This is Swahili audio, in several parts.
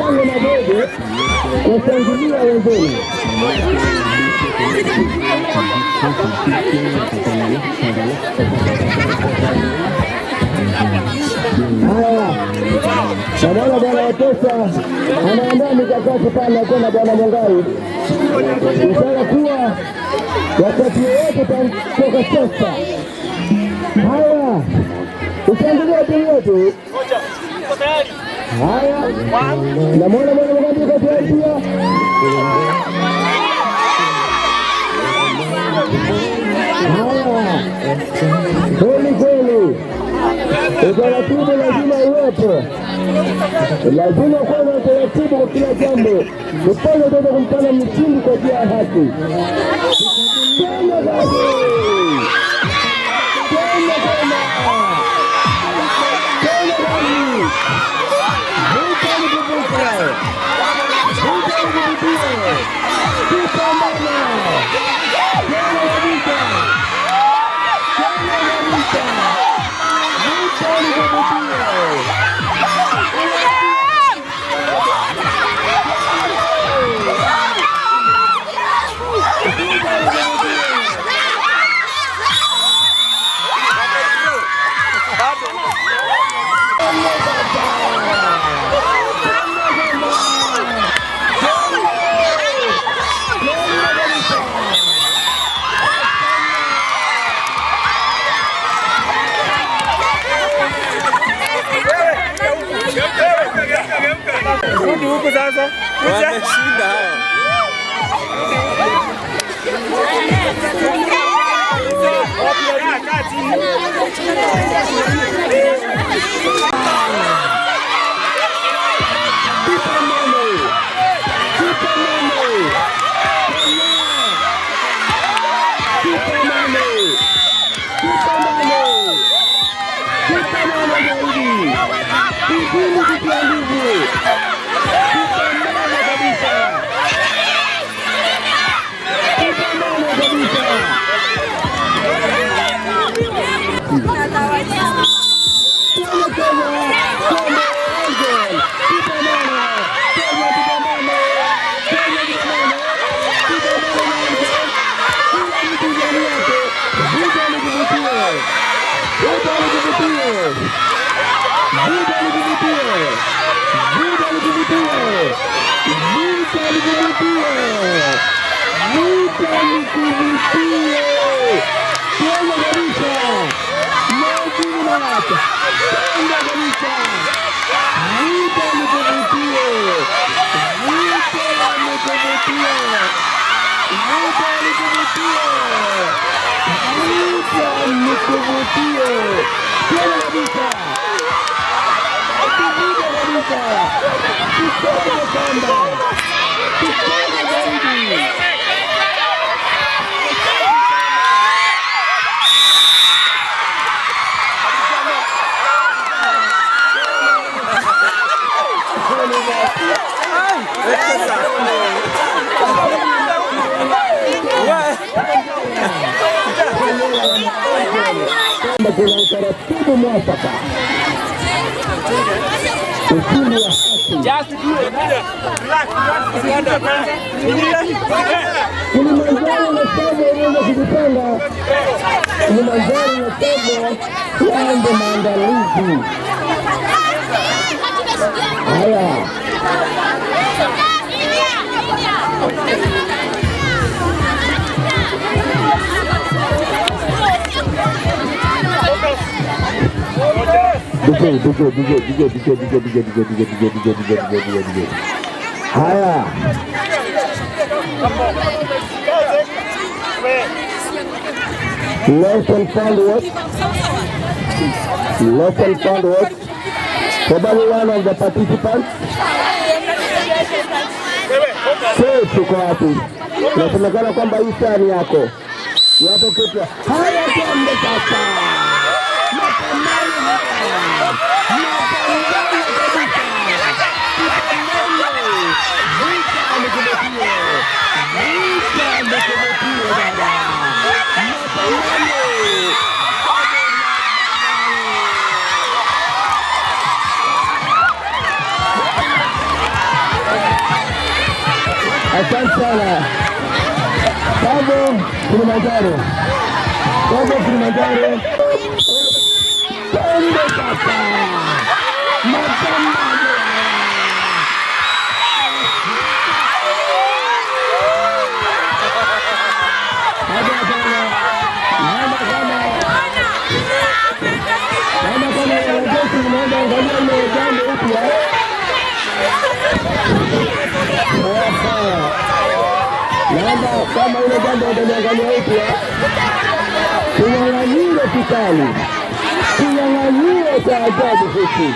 shangwe na bebe kushangilia wenzenu. Haya, naona bwana Watosa anaandaa mikakati pale kwenda bwana Mongai, ishara kuwa wakati wowote toka sasa. Haya, ushangilia timu yetu. Haya, namwona bwana Mongai yuko tayari pia. Haya, kweli utaratibu lazima uwepo, lazima kuwa na utaratibu kwa kila jambo. Mfano utaweza kumtana mshindi kwa njia ya haki. Huku sasa wameshinda hao. Kuna utaratibu mwafaka, ushindi wa haki. Kilimanjaro na Tsavo waweza kujipanga. Kilimanjaro na Tsavo waanze maandalizi haya. Haya, lesson found what? Probably one of the participants. Tuko wapi? Nasemekana kwamba hii saa ni yako. Yapo kitu. Haya, tuende sasa. Asante sana. Kabo Kilimanjaro. Kabo Kilimanjaro. Twende sasa. Mapambano. Naomba kama ile jambo utaniangalia upya, kinyang'anyiro kikali, kinyang'anyiro cha ajabu hiki.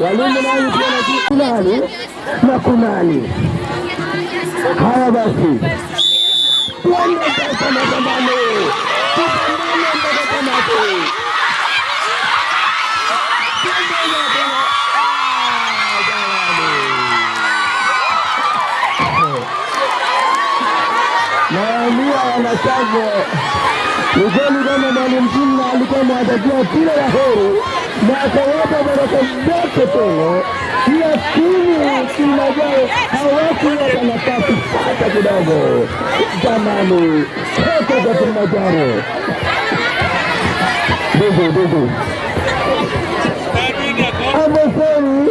Walimu nani pia na kunani na kunani. Haya basi, twende sasa mapambano, tupambane mpaka tamati. Naambia wanachama ni kweli kama Mwalimu Juma alikuwa amewatakia kila la heri na akawapa baraka zote tena, lakini Kilimanjaro hawakuwapa nafasi hata kidogo. Jamani, toka kwa Kilimanjaro. Dugu amesema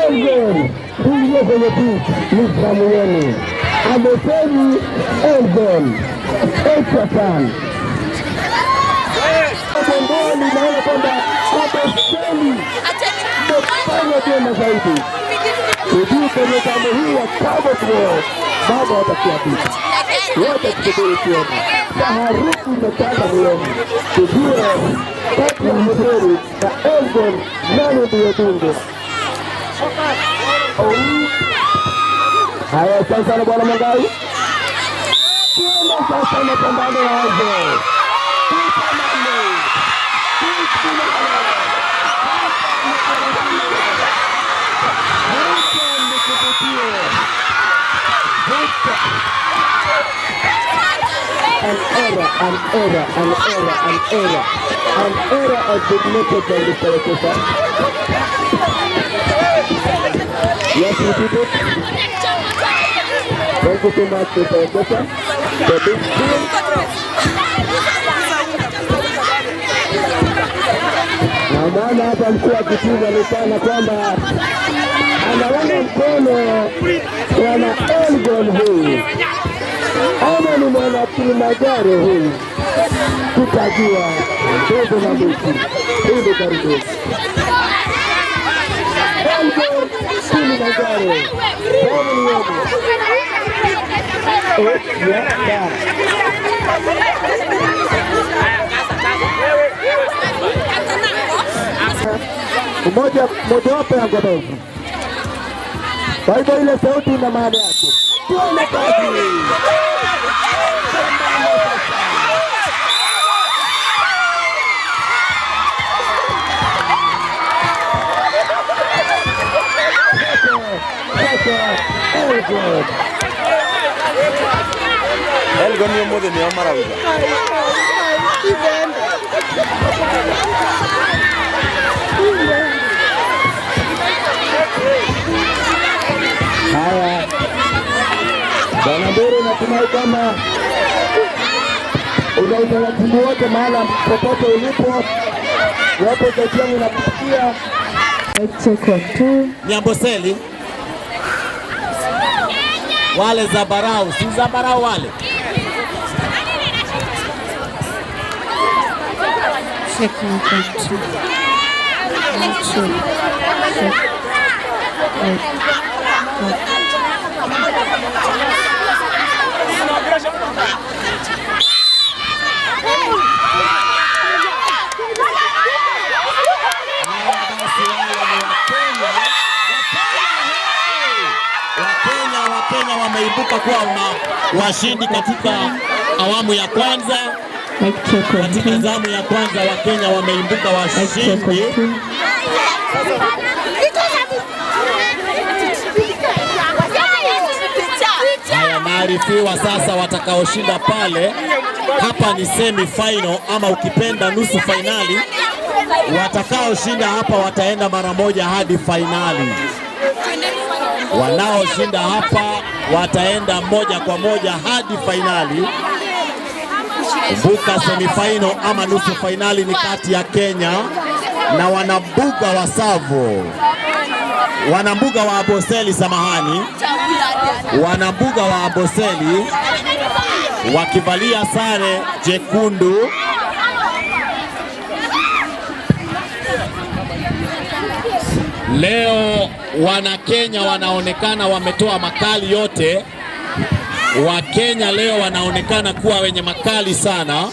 Elgon ingie kwenye pitch, ni zamu yenu. Amesema Elgon Echapan Bondoni, naona kwamba amesema mefanya vyema zaidi. Sijui kwenye zamu hii ya Kabo Kuo baba watakia picha wote, kusubiri kuona taharuki imetanda mloni, tujue kati ya Mheri na Elgon nani ndiye dungu. Haya, asante sana Bwana Mangai. Tuende sasa mapambano yaanze. An error has been noted by the television. Yes, repeat it. Thank you so much for the television. For this team. Na maana hapa mkuu wa kitibu alisema kwamba anaunga mkono wana Elgon huyu ama ni mwana Kilimanjaro huyu, tutajua ndogo na mbichi hivi karibuni. Elgon Kilimanjaro kama ni yeye moja wapo ya godovu. Kwa hivyo ile sauti ina maana yake. Tuone kazi. Elgon ni mmoja ni maravilha. Haya, Bwana Mburu, natumai kama una utaratibu wote mahala popote ulipo, wapo jajiani na kusikia cheko tu Nyamboseli wale Zabarau, si Zabarau wale Wakenya wameibuka kuwa washindi katika awamu ya kwanza. Katika zamu ya kwanza Wakenya wameibuka washindi. Haya, naarifiwa sasa watakaoshinda pale. Hapa ni semi final ama ukipenda nusu finali. watakaoshinda hapa wataenda mara moja hadi fainali. Wanaoshinda hapa wataenda moja kwa moja hadi fainali. Kumbuka semifinal ama nusu fainali ni kati ya Kenya na wanambuga wa Tsavo. Wanambuga wa Amboseli, samahani. Wanambuga wa Amboseli wakivalia sare jekundu. Leo wana Kenya wanaonekana wametoa makali yote. Wakenya leo wanaonekana kuwa wenye makali sana.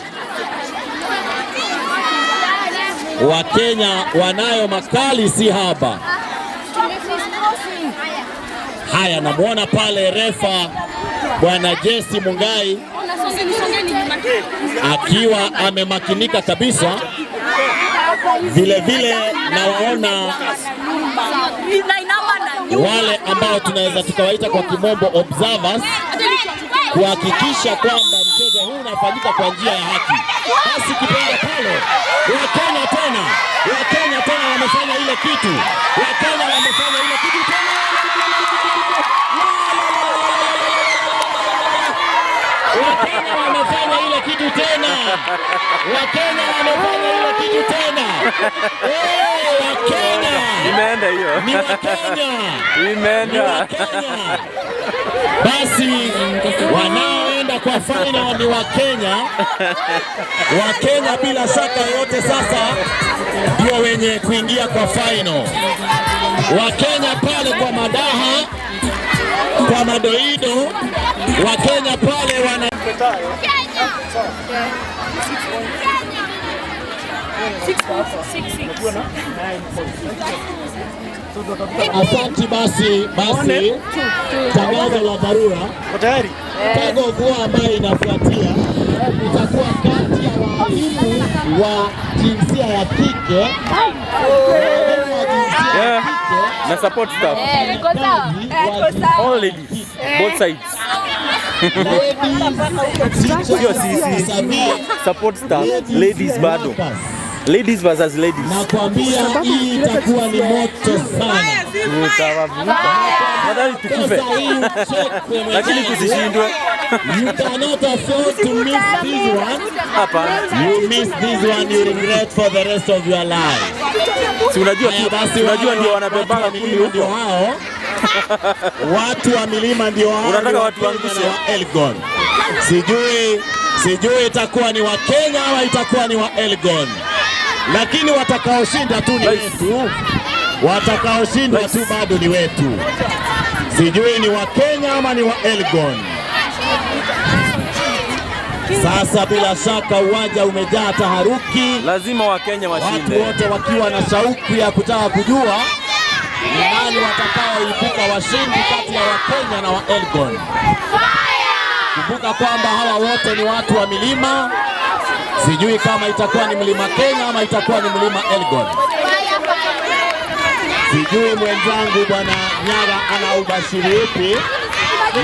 Wakenya wanayo makali si haba. Haya, namuona pale refa Bwana Jesse Mungai akiwa amemakinika kabisa. Vile vile nawaona wale ambao tunaweza tukawaita kwa kimombo observers, kuhakikisha kwamba mchezo huu unafanyika kwa njia ya haki. Basi kipenga pale, Wakenya tena wamefanya ile kitu. Wakenya wamefanya ile kitu tena. Wakenya wamefanya ile kitu tena. Wakenya wamefanya ile kitu tena. Wakenya. Imeenda hiyo. Ni Wakenya. Imeenda. Basi wanaoenda kwa final ni Wakenya. Wakenya bila shaka yote sasa ndio wenye kuingia kwa final. Wakenya pale kwa madaha, kwa madoido, Wakenya pale wana Asanti. Basi tangazo la dharura tayari. Tagogua ambayo inafuatia itakuwa kati ya walimu wa jinsia ya kike na support staff. All ladies, both sides. Support staff, ladies bado. Ladies versus ladies. Nakwambia hii itakuwa ni moto sana. Nadhani tukufe. Lakini tusishindwe. You cannot afford to miss this one. Hapa. You miss this one, you regret for the rest of your life. Si unajua ndio wanabebanga kumi huko. Hao. Watu wa milima ndio hao. Unataka watu waangushe wa Elgon. Sijui itakuwa ni wa Kenya au itakuwa ni wa Elgon. Lakini watakaoshinda tu ni wetu. Watakaoshinda tu bado ni wetu. Sijui ni wa Kenya ama ni wa Elgon. Sasa bila shaka uwanja umejaa taharuki. Lazima Wakenya washinde. Watu wote wakiwa na shauku ya kutaka kujua ni nani watakaoibuka washindi kati ya Wakenya na wa Elgon. Kumbuka kwamba hawa wote ni watu wa milima. Sijui kama itakuwa ni mlima Kenya ama itakuwa ni mlima Elgon. Sijui mwenzangu Bwana Nyaga ana ubashiri upi.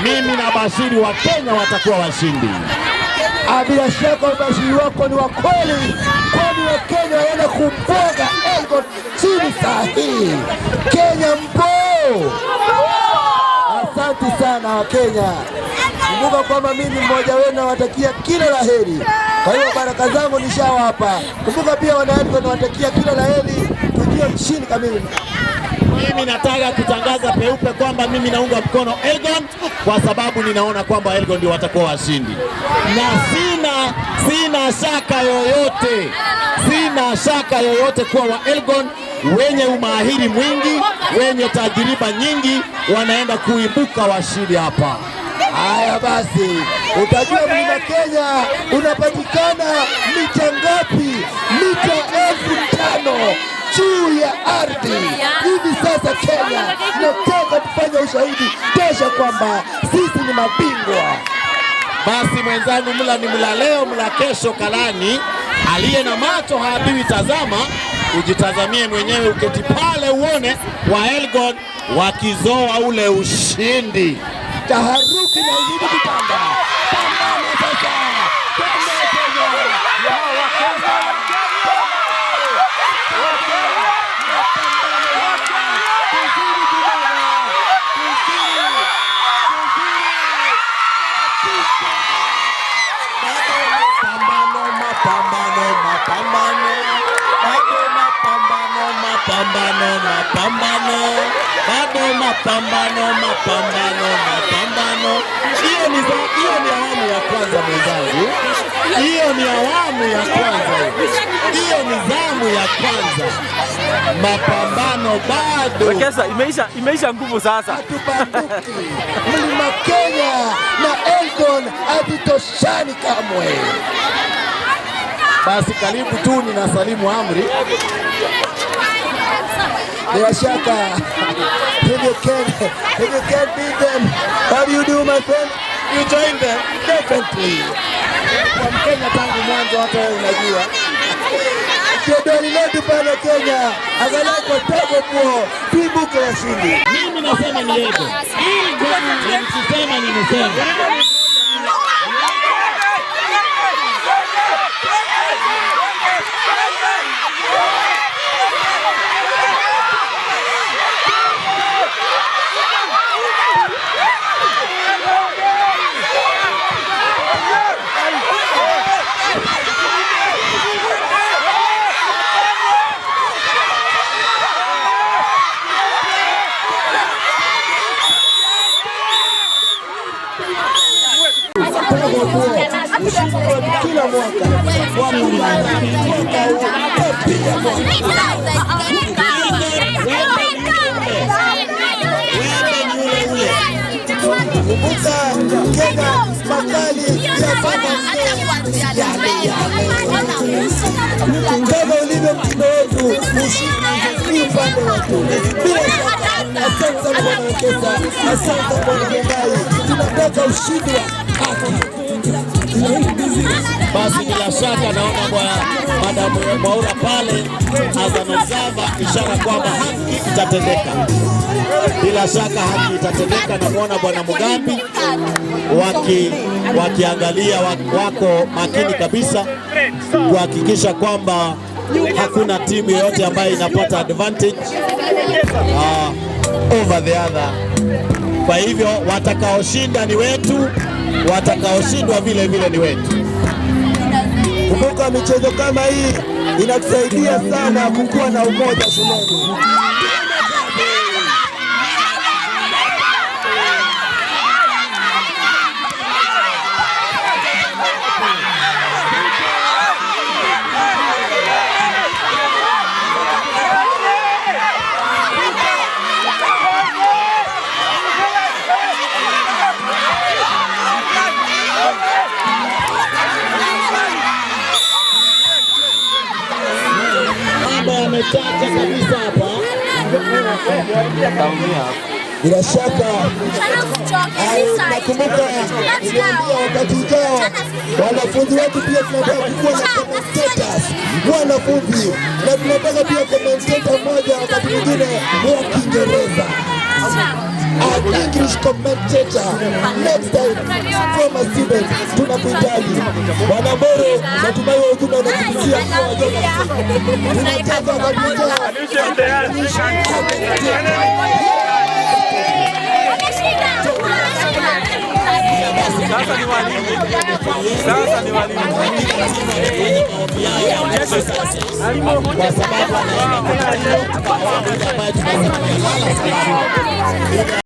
Mimi na bashiri wa Kenya watakuwa washindi. Bila shaka ubashiri wako ni wa kweli, kwani wa Kenya wanaenda kumboga Elgon chini sahihi. Kenya mpo! Asante sana wa Kenya. Kumbuka kwamba mimi mmoja wenu nawatakia kila laheri. Kwa hiyo baraka zangu nishawapa. Kumbuka pia wana Elgon nawatakia kila laheri, tujue mshindi kamili. Mimi nataka kutangaza peupe kwamba mimi naunga mkono Elgon kwa sababu ninaona kwamba Elgon ndio watakuwa washindi. Na sina shaka yoyote kuwa wa Elgon wenye umahiri mwingi, wenye tajiriba nyingi wanaenda kuibuka washindi hapa. Haya basi, utajua mlima Kenya unapatikana mita ngapi? Mita 5,000 juu ya ardhi. Hivi sasa Kenya nataka tufanye ushahidi tosha kwamba sisi ni mabingwa. Basi mwenzangu, mla ni mla leo, mla kesho kalani. Aliye na macho haambiwi tazama. Ujitazamie mwenyewe, uketi pale uone wa Elgon wakizoa ule ushindi. Taharuki na uzidi kitanda. Pambana sasa. Hiyo ni awamu ya kwanza mwenzangu, hiyo ni awamu ya kwanza, hiyo ni zamu ya kwanza. Mapambano bado. Wekesa, imeisha nguvu sasa. Mlima Kenya na Elgon hazitoshani kamwe. Basi karibu tu, ninasalimu amri. Bila shaka, if you can beat them, how do you do, my friend? You join them, definitely. Kwa Mkenya tangu mwanzo, hata wewe unajua. Kiodoni letu pale Kenya, angalau kwa tebo kuo, tuibuke washindi. Mimi nasema ni Lego. Nikisema nimesema. Kila mwaka kumbuka Kenya makali ya baba kama ulivyo mtindo wetu ushindi upande watu. Bila shaka, asante sana bwana Wekesa, asante bwana Gembai, tunataka ushindi wa haki. Basi bila shaka naona bwana Madam Mwaura pale azanazama, ishara kwamba haki itatendeka. Bila shaka haki itatendeka. Namuona bwana Mugambi wakiangalia, wako makini kabisa kuhakikisha kwamba hakuna timu yoyote ambayo inapata advantage over the other. Kwa hivyo watakaoshinda ni wetu, watakaoshindwa vile vile ni wetu. Kumbuka michezo kama hii inatusaidia sana kukuwa na umoja shuleni. Amechacha kabisa hapa. Bila shaka nakumbuka wakati ujao wanafunzi wetu pia tunataka kuwa na commentators wanafunzi, na tunataka pia commentator mmoja wakati mwingine wa Kiingereza, an English commentator next time from a student. Tunakuhitaji Bwana Mboro, natumai ujumbe unakufikia kwa wajomba. Tunataka kabisa sasa ni walimu. Kwa sababu